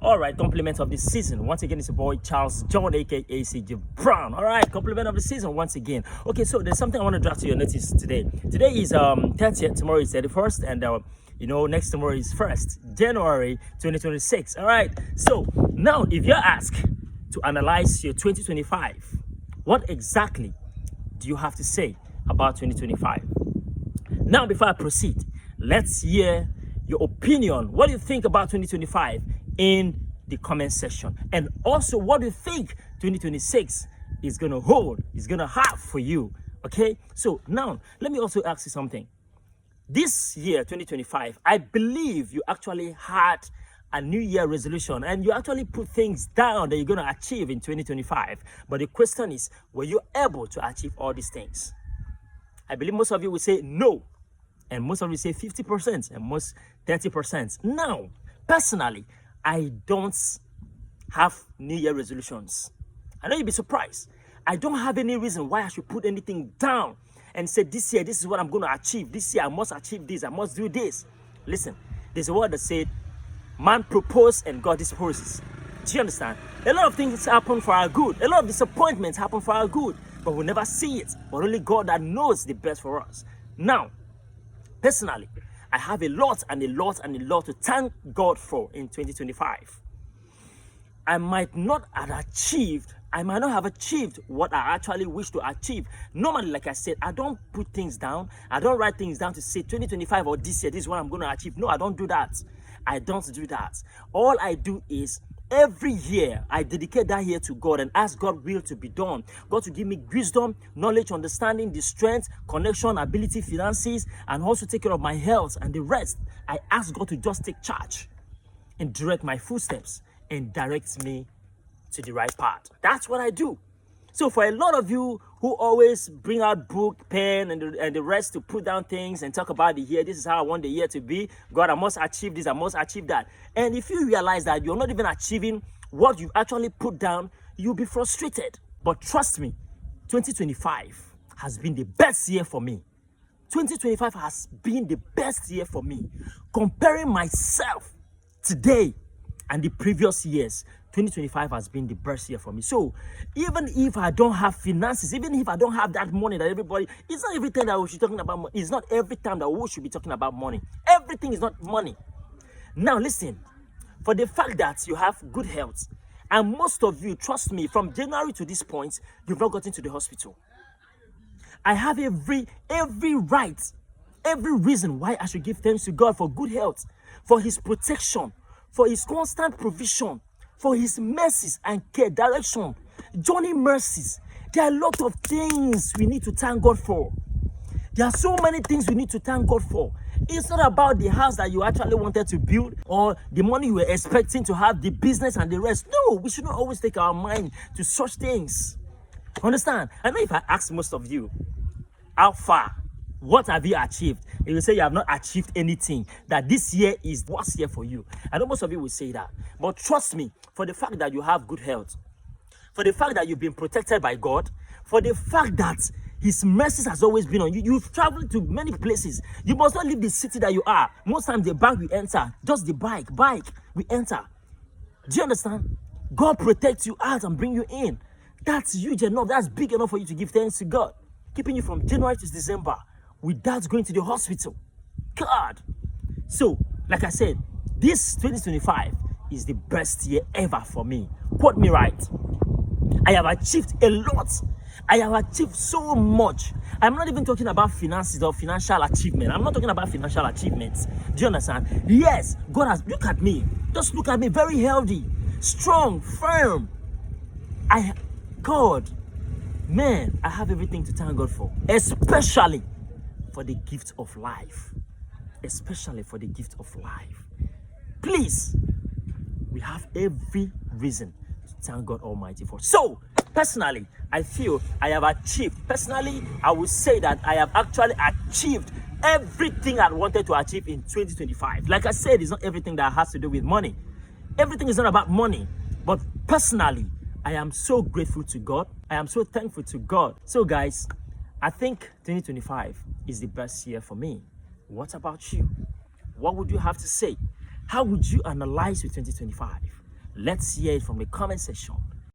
All right, compliment of the season. Once again, it's your boy Charles John, aka CJ Brown. All right, compliment of the season once again. Okay, so there's something I want to draw to your notice today. Today is 30th, tomorrow is 31st, and next tomorrow is 1st January 2026. All right, so now if you're asked to analyze your 2025, what exactly do you have to say about 2025? Now, before I proceed, let's hear your opinion. What do you think about 2025 in the comment section? And also, what do you think 2026 is going to hold, is going to have for you? Okay, so now let me also ask you something. This year, 2025, I believe you actually had a New Year resolution and you actually put things down that you're going to achieve in 2025. But the question is, were you able to achieve all these things? I believe most of you will say no. And most of you say 50% and most 30%. Now, personally, I don't have New Year resolutions. I know you'll be surprised. I don't have any reason why I should put anything down and say this year, this is what I'm going to achieve. This year, I must achieve this. I must do this. Listen, there's a word that said, man proposed and God disposes. Do you understand? A lot of things happen for our good. A lot of disappointments happen for our good. But we'll never see it. But only God that knows the best for us. Now, personally, I have a lot to thank God for in 2025. I might not have achieved what I actually wish to achieve. Normally, like I said, I don't put things down. I don't write things down to say 2025 or this year, this is what I'm going to achieve. No, I don't do that. I don't do that. All I do is every year, I dedicate that year to God and ask God's will to be done. God to give me wisdom, knowledge, understanding, the strength, connection, ability, finances, and also take care of my health and the rest. I ask God to just take charge and direct my footsteps and direct me to the right path. That's what I do. So for a lot of you who always bring out book, pen, and the rest to put down things and talk about the year, this is how I want the year to be. God, I must achieve this, I must achieve that. And if you realize that you're not even achieving what you actually put down, you'll be frustrated. But trust me, 2025 has been the best year for me. 2025 has been the best year for me. Comparing myself today and the previous years, 2025 has been the best year for me. So even if I don't have finances, even if I don't have that money that everybody, it's not every time that we should be talking about money. It's not every time that we should be talking about money. Everything is not money. Now listen, for the fact that you have good health, and most of you, trust me, from January to this point, you've not gotten to the hospital. I have every right, every reason why I should give thanks to God for good health, for his protection, for his constant provision, for his mercies and care, direction, journey mercies. There are a lot of things we need to thank God for. There are so many things we need to thank God for. It's not about the house that you actually wanted to build or the money you were expecting to have, the business and the rest. No, we should not always take our mind to such things. Understand? I know if I ask most of you, how far? What have you achieved? If you say you have not achieved anything, that this year is the worst year for you. I know most of you will say that. But trust me, for the fact that you have good health, for the fact that you've been protected by God, for the fact that his mercies has always been on you, you've traveled to many places. You must not leave the city that you are. Most times the bank we enter, just the bike we enter. Do you understand? God protects you out and bring you in. That's huge enough. That's big enough for you to give thanks to God. Keeping you from January to December without going to the hospital. God. So, like I said, this 2025 is the best year ever for me. Quote me right. I have achieved a lot. I have achieved so much. I'm not even talking about finances or financial achievement. I'm not talking about financial achievements. Do you understand? Yes, God has, look at me. Just look at me, very healthy, strong, firm. God, man, I have everything to thank God for. Especially for the gift of life. Especially for the gift of life. Please, we have every reason to thank God Almighty for. So, personally, I feel I have achieved. Personally, I would say that I have actually achieved everything I wanted to achieve in 2025. Like I said, it's not everything that has to do with money. Everything is not about money. But personally, I am so grateful to God. I am so thankful to God. So guys, I think 2025 is the best year for me. What about you? What would you have to say? How would you analyze your 2025? Let's hear it from the comment section.